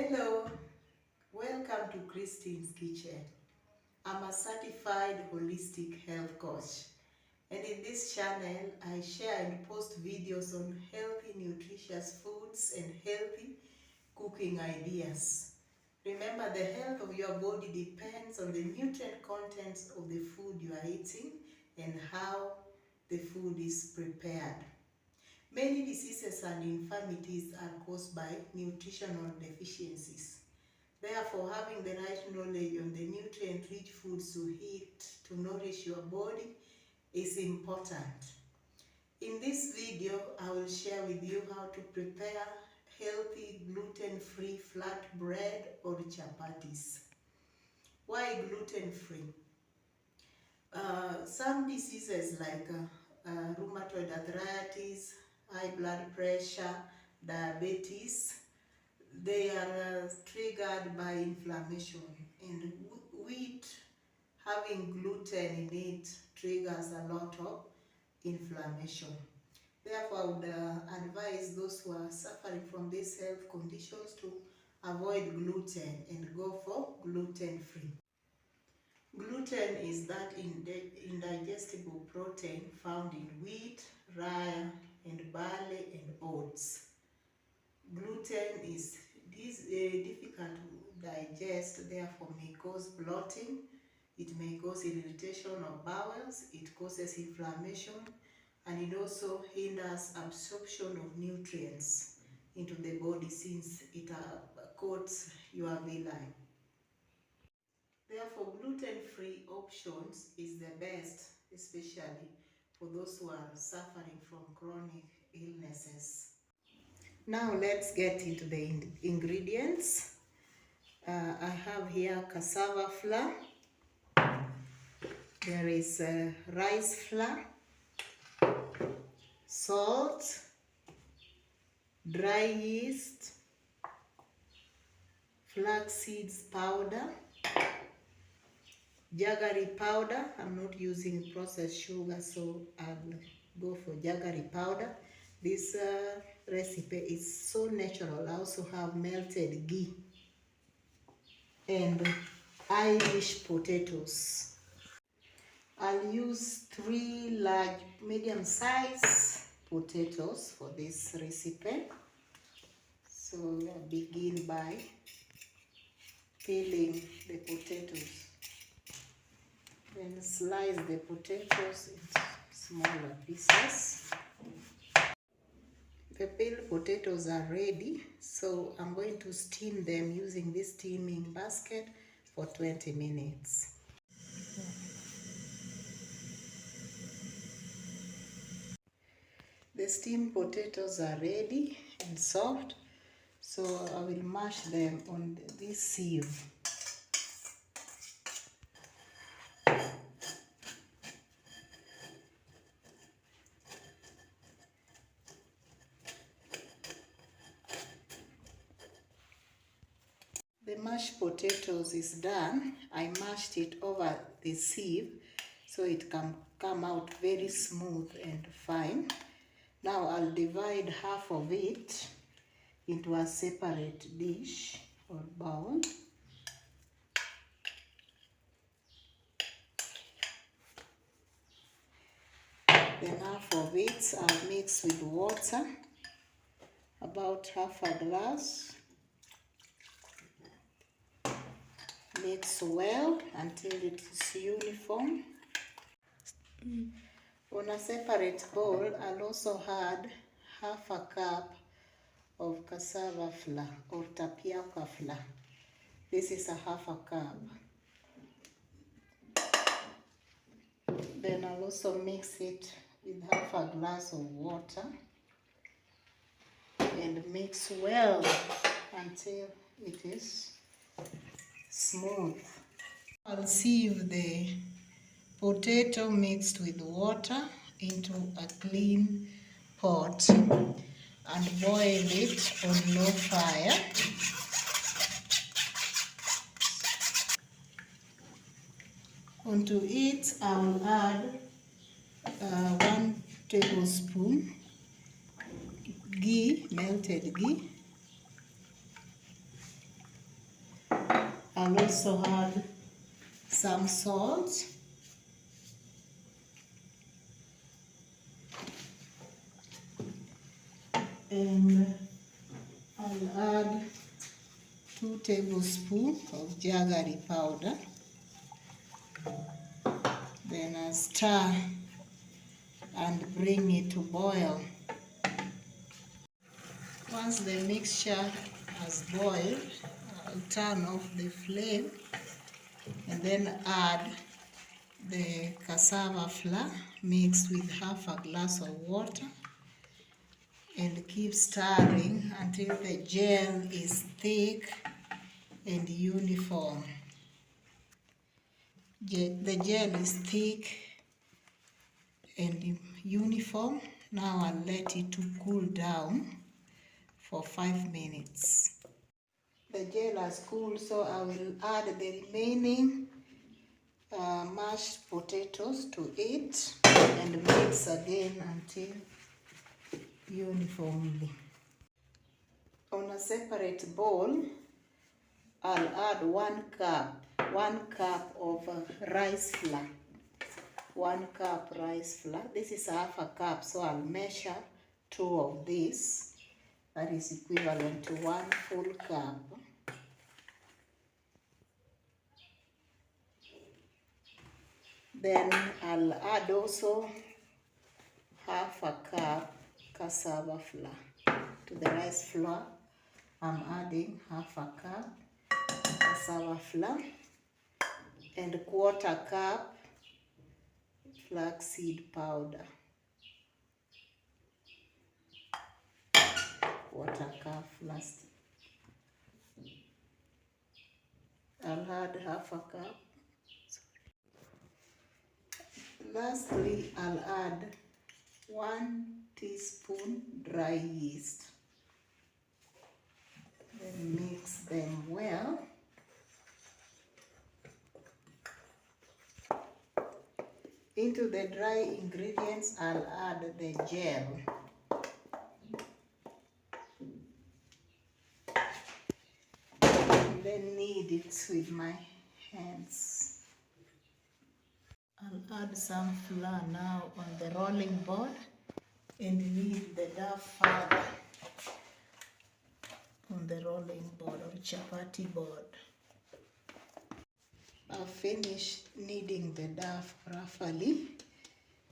Hello, welcome to Christine's Kitchen. I'm a certified holistic health coach, and in this channel I share and post videos on healthy nutritious foods and healthy cooking ideas. Remember, the health of your body depends on the nutrient contents of the food you are eating and how the food is prepared. Many diseases and infirmities are caused by nutritional deficiencies. Therefore, having the right knowledge on the nutrient-rich foods to eat to nourish your body is important. In this video, I will share with you how to prepare healthy gluten-free flat bread or chapatis. Why gluten-free? Some diseases like rheumatoid arthritis, high blood pressure, diabetes, they are triggered by inflammation, and wheat having gluten in it triggers a lot of inflammation. Therefore, I would advise those who are suffering from these health conditions to avoid gluten and go for gluten-free. Gluten is that indigestible protein found in wheat, rye, and barley and oats. Gluten is difficult to digest, therefore may cause bloating, it may cause irritation of bowels, it causes inflammation, and it also hinders absorption of nutrients into the body since it coats your villi. Therefore, gluten-free options is the best, especially for those who are suffering from chronic illnesses. Now let's get into the ingredients. I have here cassava flour. There is rice flour, salt, dry yeast, flax seeds powder, jaggery powder. I'm not using processed sugar, so I'll go for jaggery powder. This recipe is so natural. I also have melted ghee and Irish potatoes. I'll use 3 large medium-sized potatoes for this recipe. So I'll begin by peeling the potatoes. Then slice the potatoes into smaller pieces. The peeled potatoes are ready, so I'm going to steam them using this steaming basket for 20 minutes. The steamed potatoes are ready and soft, so I will mash them on this sieve. The mashed potatoes is done. I mashed it over the sieve so it can come out very smooth and fine. Now I'll divide half of it into a separate dish or bowl. Then half of it I'll mix with water, about half a glass. Mix well until it is uniform. On a separate bowl, I'll also add half a cup of cassava flour or tapioca flour. This is a half a cup. Then I'll also mix it with half a glass of water and mix well until it is smooth. I'll sieve the potato mixed with water into a clean pot and boil it on low fire. Onto it, I'll add 1 tablespoon ghee, melted ghee. I'll also add some salt. And I'll add 2 tablespoons of jaggery powder. Then I'll stir and bring it to boil. Once the mixture has boiled, I'll turn off the flame and then add the cassava flour mixed with half a glass of water and keep stirring until the gel is thick and uniform. The gel is thick and uniform. Now I'll let it to cool down for 5 minutes. The gel has cooled, so I will add the remaining mashed potatoes to it and mix again until uniformly. On a separate bowl, I'll add 1 cup of rice flour. 1 cup rice flour. This is half a cup, so I'll measure 2 of this. That is equivalent to 1 full cup. Then I'll add also half a cup cassava flour. To the rice flour, I'm adding half a cup cassava flour and 1/4 cup flaxseed powder. 1/4 cup flaxseed. I'll add half a cup. Lastly, I'll add 1 teaspoon dry yeast. Then mix them well. Into the dry ingredients, I'll add the gel. And then knead it with my hands. I'll add some flour now on the rolling board and knead the dough further on the rolling board or chapati board. I've finished kneading the dough roughly.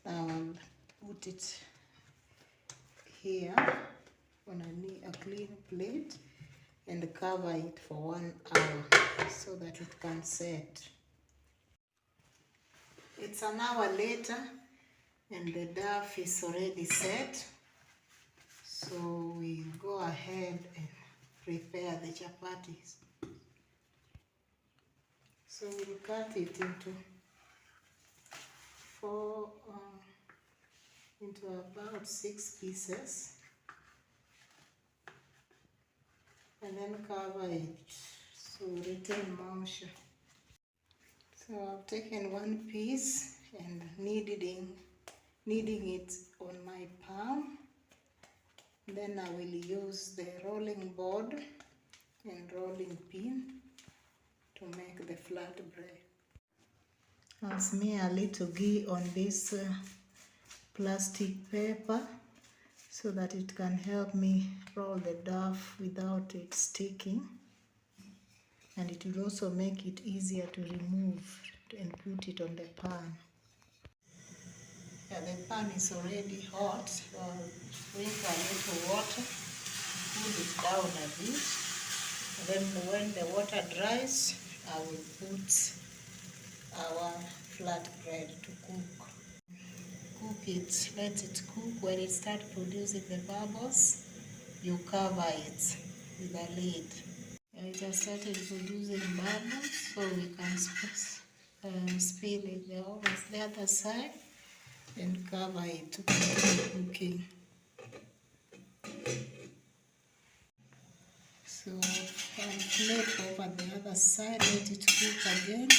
Now I'll put it here on a clean plate and cover it for 1 hour so that it can set. It's an hour later and the dough is already set. So we'll go ahead and prepare the chapatis. So we'll cut it into about 6 pieces and then cover it so retain moisture. So I've taken 1 piece and kneading it on my palm. Then I will use the rolling board and rolling pin to make the flat bread. I'll smear a little ghee on this plastic paper so that it can help me roll the dough without it sticking. And it will also make it easier to remove and put it on the pan. Yeah, the pan is already hot, so I'll sprinkle a little water, cool it down a bit. And then when the water dries, I will put our flat bread to cook. Cook it, let it cook. When it starts producing the bubbles, you cover it with a lid. It has started producing bubbles, so we can spill it over the other side and cover it to continue cooking. So I'll flip over the other side, let it cook again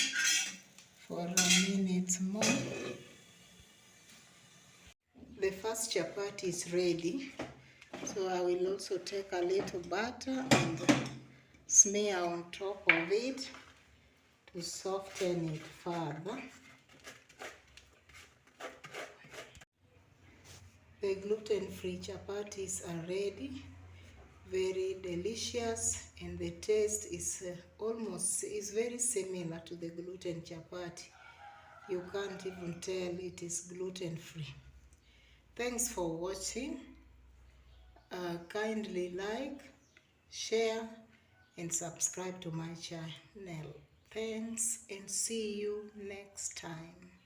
for a minute more. The first chapati is ready, so I will also take a little butter and smear on top of it to soften it further. The gluten-free chapatis are ready. Very delicious, and the taste is very similar to the gluten chapati. You can't even tell it is gluten-free. Thanks for watching. Kindly like, share, and subscribe to my channel. Thanks, and see you next time.